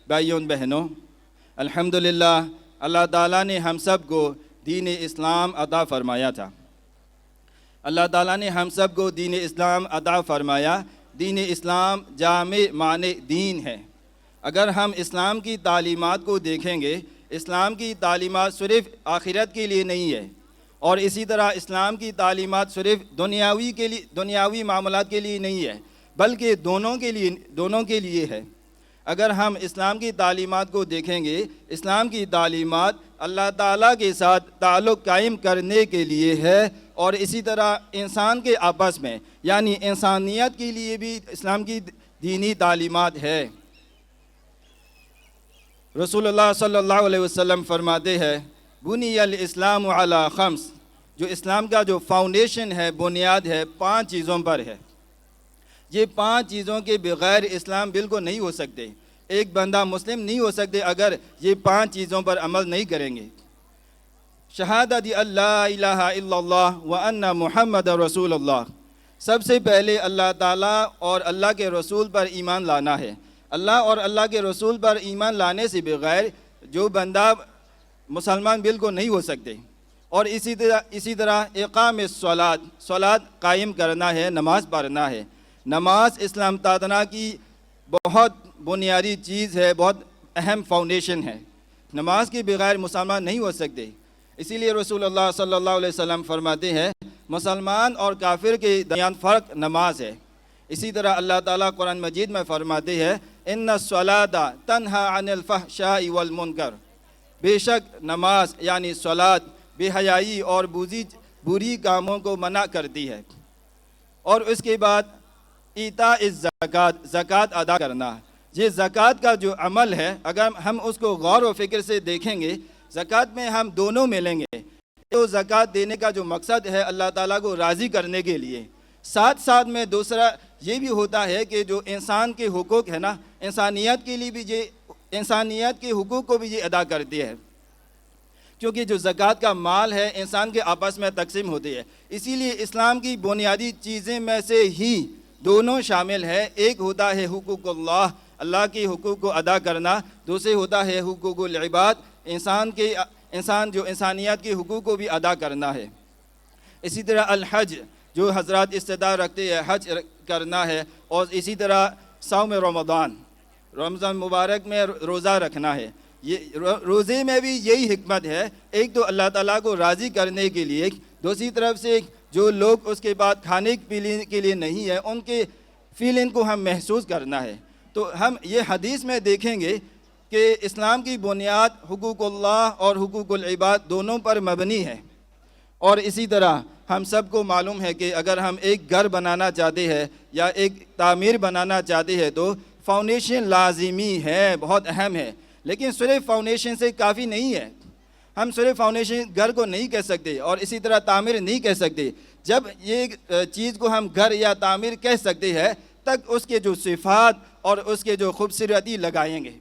بھائیوں بہنوں، الحمدللہ اللہ تعالیٰ نے ہم سب کو دین اسلام عطا فرمایا تھا۔ اللہ تعالیٰ نے ہم سب کو دین اسلام عطا فرمایا۔ دین اسلام جامع معنی دین ہے۔ اگر ہم اسلام کی تعلیمات کو دیکھیں گے، اسلام کی تعلیمات صرف آخرت کے لیے نہیں ہے، اور اسی طرح اسلام کی تعلیمات صرف دنیاوی معاملات کے لیے نہیں ہے، بلکہ دونوں کے لیے ہے۔ اگر ہم اسلام کی تعلیمات کو دیکھیں گے، اسلام کی تعلیمات اللہ تعالیٰ کے ساتھ تعلق قائم کرنے کے لیے ہے، اور اسی طرح انسان کے آپس میں یعنی انسانیت کے لیے بھی اسلام کی دینی تعلیمات ہے۔ رسول اللہ صلی اللہ علیہ وسلم فرماتے ہیں، بنی الاسلام علی خمس، جو اسلام کا جو فاؤنڈیشن ہے، بنیاد ہے، 5 چیزوں پر ہے۔ یہ 5 چیزوں کے بغیر اسلام بالکل نہیں ہو سکتے۔ ایک بندہ مسلم نہیں ہو سکتے اگر یہ 5 چیزوں پر عمل نہیں کریں گے۔ شہادت اللہ الہ الا اللہ وان محمد رسول اللہ، سب سے پہلے اللہ تعالیٰ اور اللہ کے رسول پر ایمان لانا ہے۔ اللہ اور اللہ کے رسول پر ایمان لانے سے بغیر جو بندہ مسلمان بالکل نہیں ہو سکتے۔ اور اسی طرح اقام الصلاۃ قائم کرنا ہے، نماز پڑھنا ہے۔ نماز اسلام تعالیٰ کی بہت بنیادی چیز ہے، بہت اہم فاؤنڈیشن ہے۔ نماز کے بغیر مسلمان نہیں ہو سکتے۔ اسی لیے رسول اللہ صلی اللہ علیہ وسلم فرماتے ہیں، مسلمان اور کافر کے درمیان فرق نماز ہے۔ اسی طرح اللہ تعالیٰ قرآن مجید میں فرماتے ہیں، ان الصلاۃ تنہی عن الفحشاء والمنکر، بے شک نماز یعنی صلاۃ بے حیائی اور بری کاموں کو منع کرتی ہے۔ اور اس کے بعد ایتاء الزکوٰۃ، زکوٰۃ ادا کرنا۔ یہ زکوٰۃ کا جو عمل ہے، اگر ہم اس کو غور و فکر سے دیکھیں گے، زکوٰۃ میں ہم دونوں ملیں گے۔ تو زکوٰۃ دینے کا جو مقصد ہے اللہ تعالیٰ کو راضی کرنے کے لیے، ساتھ ساتھ میں دوسرا یہ بھی ہوتا ہے کہ جو انسان کے حقوق ہے نا، انسانیت کے لیے بھی انسانیت کے حقوق کو بھی یہ ادا کرتی ہے، کیونکہ جو زکوٰۃ کا مال ہے انسان کے آپس میں تقسیم ہوتی ہے۔ اسی لیے اسلام کی بنیادی چیزیں میں سے ہی دونوں شامل ہے۔ ایک ہوتا ہے حقوق اللہ، اللہ کے حقوق کو ادا کرنا، دوسرے ہوتا ہے حقوق العباد، انسان جو انسانیت کے حقوق کو بھی ادا کرنا ہے۔ اسی طرح الحج، جو حضرات استطاعت رکھتے ہیں حج کرنا ہے، اور اسی طرح صوم رمضان مبارک میں روزہ رکھنا ہے۔ روزے میں بھی یہی حکمت ہے، ایک تو اللہ تعالیٰ کو راضی کرنے کے لیے، دوسری طرف سے جو لوگ اس کے بعد کھانے پینے کے لیے نہیں ہے ان کے فیلنگ کو ہم محسوس کرنا ہے۔ تو ہم یہ حدیث میں دیکھیں گے کہ اسلام کی بنیاد حقوق اللہ اور حقوق العباد دونوں پر مبنی ہے۔ اور اسی طرح ہم سب کو معلوم ہے کہ اگر ہم ایک گھر بنانا چاہتے ہیں یا ایک تعمیر بنانا چاہتے ہیں تو فاؤنڈیشن لازمی ہے، بہت اہم ہے، لیکن صرف فاؤنڈیشن سے کافی نہیں ہے۔ ہم صرف فاؤنڈیشن گھر کو نہیں کہہ سکتے اور اسی طرح تعمیر نہیں کہہ سکتے۔ جب یہ چیز کو ہم گھر یا تعمیر کہہ سکتے ہیں تک اس کے جو صفات اور اس کے جو خوبصورتی لگائیں گے۔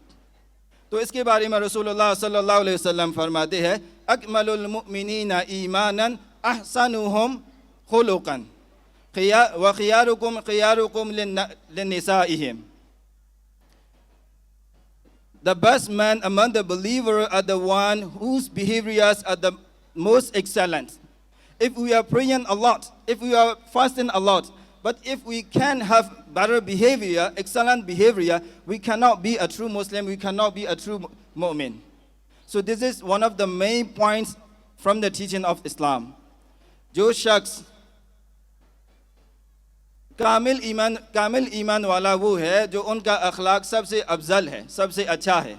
تو اس کے بارے میں رسول اللہ صلی اللہ علیہ وسلم فرماتے ہیں، اکمل المؤمنین ایمانا احسنهم خلقا وخیارکم خیارکم لنسائهم۔ The best man among the believers are the one whose behaviors are the most excellent. If we are praying a lot, if we are fasting a lot, but if we can have better behavior, excellent behavior, we cannot be a true Muslim, we cannot be a true mu'min. So this is one of the main points from the teaching of Islam. جو شخص کامل ایمان والا وہ ہے جو ان کا اخلاق سب سے افضل ہے، سب سے اچھا ہے۔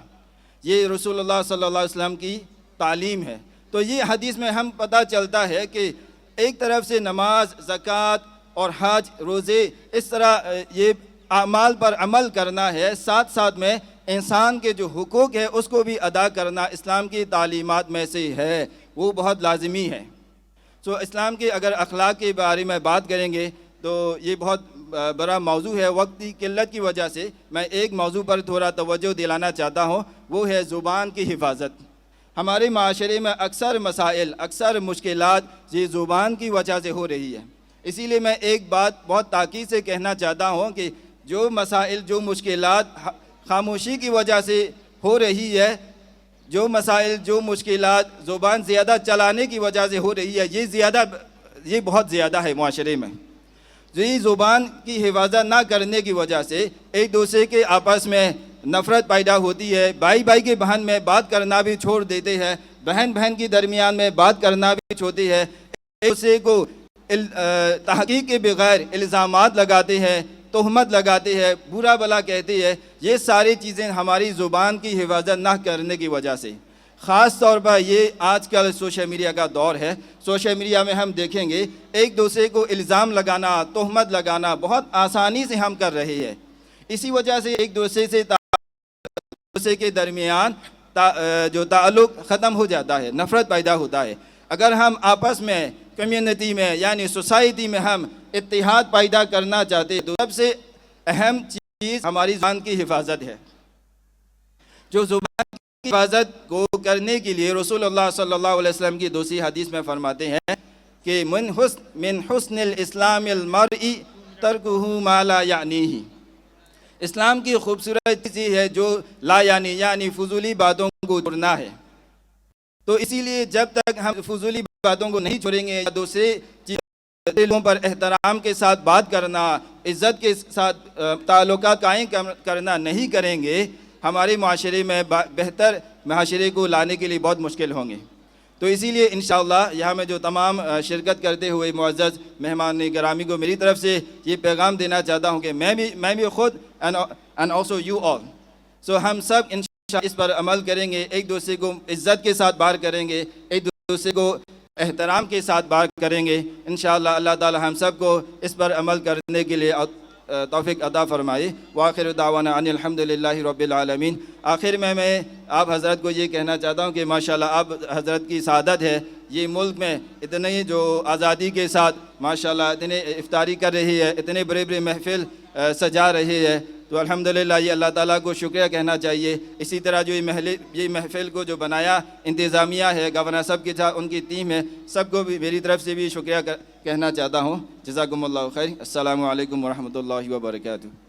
یہ رسول اللہ صلی اللہ علیہ وسلم کی تعلیم ہے۔ تو یہ حدیث میں ہم پتہ چلتا ہے کہ ایک طرف سے نماز، زکوٰۃ اور حج، روزے، اس طرح یہ اعمال پر عمل کرنا ہے، ساتھ ساتھ میں انسان کے جو حقوق ہے اس کو بھی ادا کرنا اسلام کی تعلیمات میں سے ہے، وہ بہت لازمی ہے۔ تو اسلام کے اگر اخلاق کے بارے میں بات کریں گے تو یہ بہت بڑا موضوع ہے۔ وقت کی قلت کی وجہ سے میں ایک موضوع پر تھوڑا توجہ دلانا چاہتا ہوں، وہ ہے زبان کی حفاظت۔ ہمارے معاشرے میں اکثر مسائل، اکثر مشکلات یہ زبان کی وجہ سے ہو رہی ہے۔ اسی لیے میں ایک بات بہت تاکید سے کہنا چاہتا ہوں کہ جو مسائل، جو مشکلات خاموشی کی وجہ سے ہو رہی ہے، جو مسائل جو مشکلات زبان زیادہ چلانے کی وجہ سے ہو رہی ہے، یہ بہت زیادہ ہے معاشرے میں. یہ زبان کی حفاظت نہ کرنے کی وجہ سے ایک دوسرے کے آپس میں نفرت پیدا ہوتی ہے، بھائی بھائی کے بہن میں بات کرنا بھی چھوڑ دیتے ہیں، بہن بہن کے درمیان میں بات کرنا بھی چھوڑتی ہے، ایک دوسرے کو تحقیق کے بغیر الزامات لگاتے ہیں، تہمت لگاتے ہیں، برا بھلا کہتے ہیں. یہ ساری چیزیں ہماری زبان کی حفاظت نہ کرنے کی وجہ سے. خاص طور پر یہ آج کل سوشل میڈیا کا دور ہے. سوشل میڈیا میں ہم دیکھیں گے ایک دوسرے کو الزام لگانا، تہمت لگانا بہت آسانی سے ہم کر رہے ہیں. اسی وجہ سے ایک دوسرے کے درمیان جو تعلق ختم ہو جاتا ہے، نفرت پیدا ہوتا ہے. اگر ہم آپس میں کمیونٹی میں یعنی سوسائٹی میں ہم اتحاد پیدا کرنا چاہتے ہیں تو سب سے اہم چیز ہماری زبان کی حفاظت ہے. جو زبان کی حفاظت کو کرنے کے لیے رسول اللہ صلی اللہ علیہ وسلم کی دوسری حدیث میں فرماتے ہیں کہ من حسن الاسلام المرء ترکہ ما لا یعنیہ. اسلام کی خوبصورت چیز ہے جو لا یعنی فضولی باتوں کو چھوڑنا ہے. تو اسی لیے جب تک ہم فضولی باتوں کو نہیں چھوڑیں گے، دوسرے چیزوں پر احترام کے ساتھ بات کرنا، عزت کے ساتھ تعلقات قائم کرنا نہیں کریں گے، ہمارے معاشرے میں بہتر معاشرے کو لانے کے لیے بہت مشکل ہوں گے. تو اسی لیے انشاءاللہ یہاں میں جو تمام شرکت کرتے ہوئے معزز مہمان گرامی کو میری طرف سے یہ پیغام دینا چاہتا ہوں کہ میں بھی خود and also you all. سو ہم سب انشاءاللہ اس پر عمل کریں گے، ایک دوسرے کو عزت کے ساتھ بات کریں گے، ایک دوسرے کو احترام کے ساتھ بات کریں گے. انشاءاللہ اللہ تعالی ہم سب کو اس پر عمل کرنے کے لیے توفیق عطا فرمائے. وآخر دعوانا ان الحمدللہ رب العالمین. آخر میں آپ حضرت کو یہ کہنا چاہتا ہوں کہ ماشاءاللہ آپ حضرت کی سعادت ہے، یہ ملک میں اتنے جو آزادی کے ساتھ ماشاءاللہ اتنے افطاری کر رہی ہے، اتنے بڑے بڑے محفل سجا رہی ہے. تو الحمدللہ یہ اللہ تعالیٰ کو شکریہ کہنا چاہیے. اسی طرح جو یہ محفل کو جو بنایا انتظامیہ ہے، گورنر صاحب کے ساتھ ان کی ٹیم ہے، سب کو بھی میری طرف سے بھی شکریہ کہنا چاہتا ہوں. جزاکم اللہ خیر. السلام علیکم ورحمۃ اللہ وبرکاتہ.